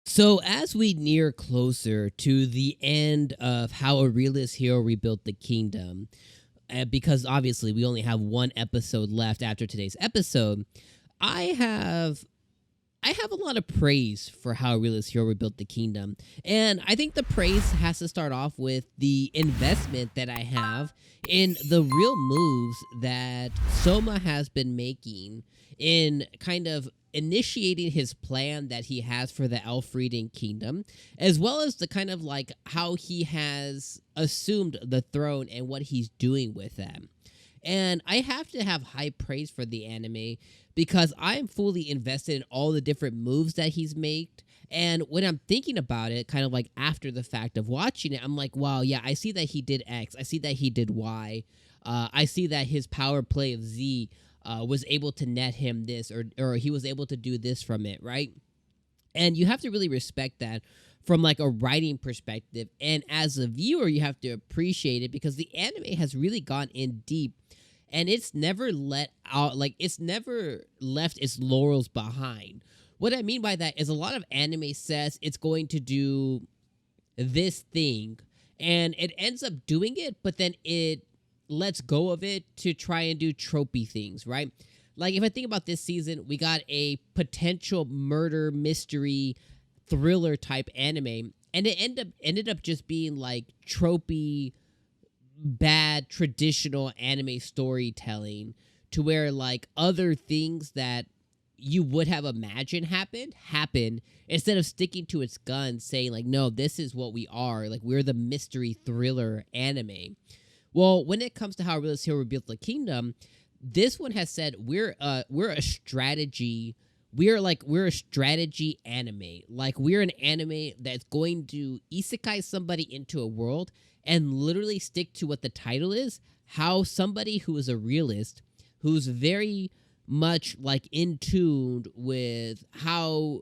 So as we near closer to the end of how a realist hero rebuilt the kingdom, because obviously we only have one episode left after today's episode, I have I have a lot of praise for how Realist Hero rebuilt the kingdom. And I think the praise has to start off with the investment that I have in the real moves that Souma has been making in kind of initiating his plan that he has for the 𝐿 kingdom, as well as the kind of like how he has assumed the throne and what he's doing with them. And I have to have high praise for the anime because I'm fully invested in all the different moves that he's made. And when I'm thinking about it, kind of like after the fact of watching it, I'm like, wow, yeah, I see that he did X. I see that he did Y. I see that his power play of Z was able to net him this, or he was able to do this from it, right? And you have to really respect that from like a writing perspective. And as a viewer, you have to appreciate it because the anime has really gone in deep and it's never let out, like it's never left its laurels behind. What I mean by that is a lot of anime says it's going to do this thing and it ends up doing it, but then it lets go of it to try and do tropey things, right? Like if I think about this season, we got a potential murder mystery thriller type anime, and it ended up just being like tropey, bad traditional anime storytelling, to where like other things that you would have imagined happen instead of sticking to its guns, saying like, no, this is what we are. Like we're the mystery thriller anime. Well, when it comes to how Realist Hero rebuilt the kingdom, this one has said we're a strategy. We're a strategy anime. Like we're an anime that's going to isekai somebody into a world and literally stick to what the title is. How somebody who is a realist, who's very much like in tune with how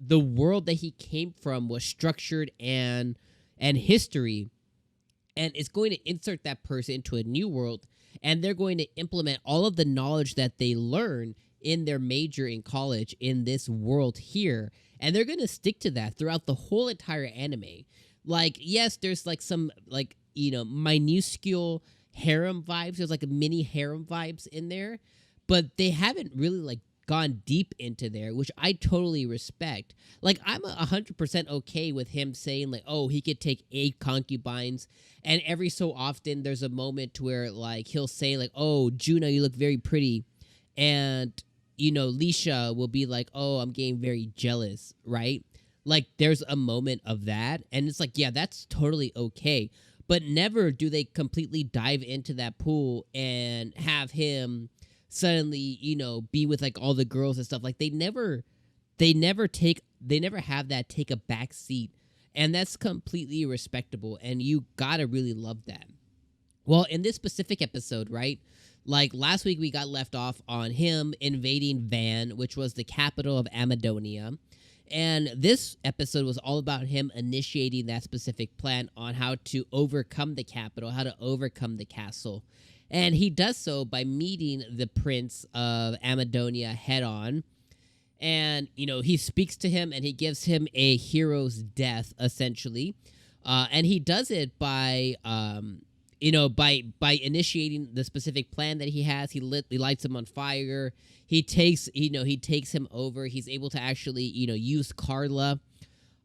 the world that he came from was structured and history, and it's going to insert that person into a new world, and they're going to implement all of the knowledge that they learn in their major in college in this world here, and they're going to stick to that throughout the whole entire anime. Like, yes, there's like some like, minuscule harem vibes. There's like a mini harem vibes in there, but they haven't really like gone deep into there, which I totally respect. Like I'm 100% okay with him saying like, oh, he could take 8 concubines, and every so often there's a moment where like he'll say like, oh, Juno, you look very pretty, and Lisha will be like, oh, I'm getting very jealous, right? Like there's a moment of that, and it's like, yeah, that's totally okay. But never do they completely dive into that pool and have him suddenly, be with like all the girls and stuff. Like they never have that take a back seat, and that's completely respectable, and you gotta really love that. Well, in this specific episode, right, like last week we got left off on him invading Van, which was the capital of Amidonia. And this episode was all about him initiating that specific plan on how to overcome the capital, how to overcome the castle. And he does so by meeting the prince of Amidonia head on. And, he speaks to him and he gives him a hero's death, essentially. And he does it by, by initiating the specific plan that he has. He lights him on fire. He takes him over. He's able to actually, use Carla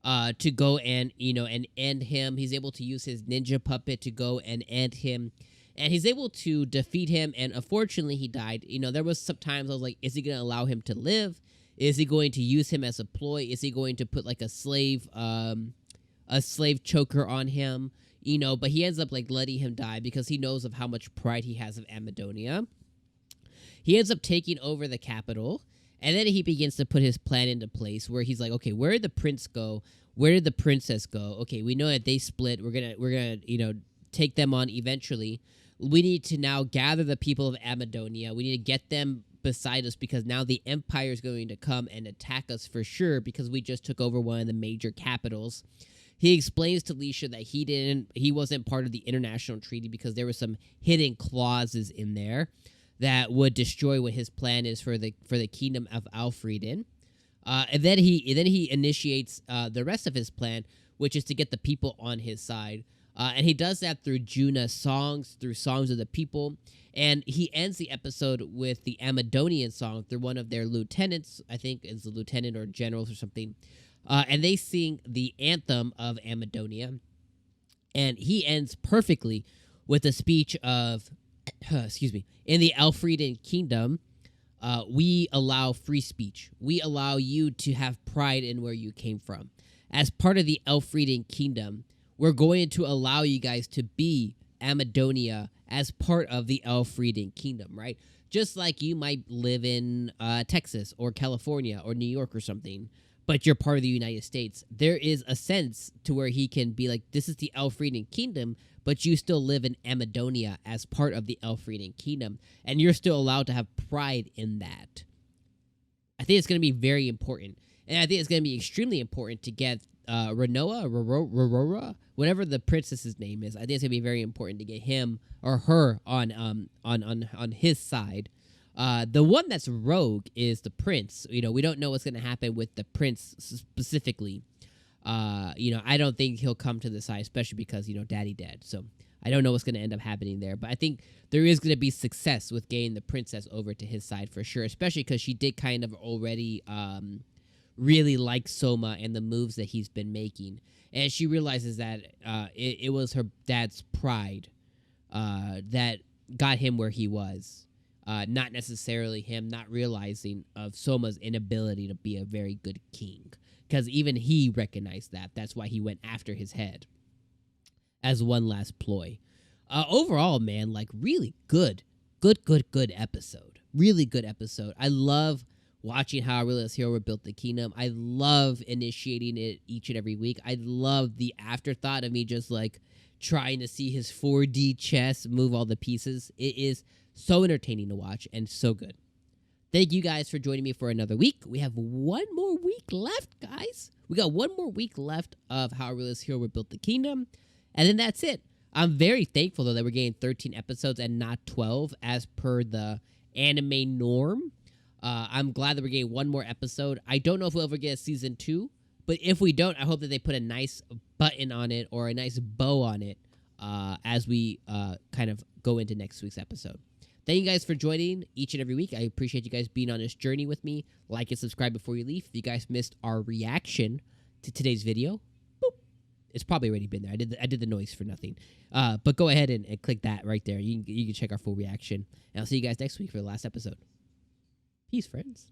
to go and, and end him. He's able to use his ninja puppet to go and end him. And he's able to defeat him, and unfortunately he died. There was some times I was like, is he going to allow him to live? Is he going to use him as a ploy? Is he going to put like a slave choker on him? But he ends up like letting him die because he knows of how much pride he has of Amidonia. He ends up taking over the capital, and then he begins to put his plan into place where he's like, okay, where did the prince go? Where did the princess go? Okay, we know that they split. We're gonna take them on eventually. We need to now gather the people of Amidonia. We need to get them beside us because now the Empire is going to come and attack us for sure because we just took over one of the major capitals. He explains to Lisha that he wasn't part of the international treaty because there were some hidden clauses in there that would destroy what his plan is for the kingdom of 𝐿. And then he initiates the rest of his plan, which is to get the people on his side. And he does that through Juna's songs, through songs of the people. And he ends the episode with the Amidonian song through one of their lieutenants, I think is the lieutenant or generals or something. And they sing the anthem of Amidonia. And he ends perfectly with a speech of, excuse me, in the 𝐿𝐴𝐴𝐴𝐴 kingdom, we allow free speech. We allow you to have pride in where you came from. As part of the 𝐿𝐴𝐴𝐴𝐴 kingdom, we're going to allow you guys to be Amidonia as part of the 𝐿𝐴𝐴𝐴𝐴 kingdom, right? Just like you might live in Texas or California or New York or something, but you're part of the United States. There is a sense to where he can be like, this is the 𝐿𝐴𝐴𝐴𝐴 kingdom, but you still live in Amidonia as part of the 𝐿𝐴𝐴𝐴𝐴 kingdom, and you're still allowed to have pride in that. I think it's going to be very important. And I think it's going to be extremely important to get Roroa, whatever the princess's name is. I think it's going to be very important to get him or her on his side. The one that's rogue is the prince. We don't know what's going to happen with the prince specifically. I don't think he'll come to the side, especially because, daddy dead. So I don't know what's going to end up happening there. But I think there is going to be success with getting the princess over to his side for sure, especially because she did kind of already really like Souma and the moves that he's been making. And she realizes that it was her dad's pride that got him where he was. Not necessarily him not realizing of Souma's inability to be a very good king. Because even he recognized that. That's why he went after his head as one last ploy. Overall, man, really good episode. Really good episode. I love watching how Realist Hero rebuilt the kingdom. I love initiating it each and every week. I love the afterthought of me just trying to see his 4D chess move all the pieces. It is so entertaining to watch and so good. Thank you guys for joining me for another week. We have one more week left, guys. We got one more week left of how Realist Hero rebuilt the kingdom. And then that's it. I'm very thankful, though, that we're getting 13 episodes and not 12 as per the anime norm. I'm glad that we're getting one more episode. I don't know if we'll ever get a season 2, but if we don't, I hope that they put a nice button on it or a nice bow on it as we kind of go into next week's episode. Thank you guys for joining each and every week. I appreciate you guys being on this journey with me. Like and subscribe before you leave. If you guys missed our reaction to today's video, boop, it's probably already been there. I did the noise for nothing. But go ahead and click that right there. You can check our full reaction. And I'll see you guys next week for the last episode. Peace, friends.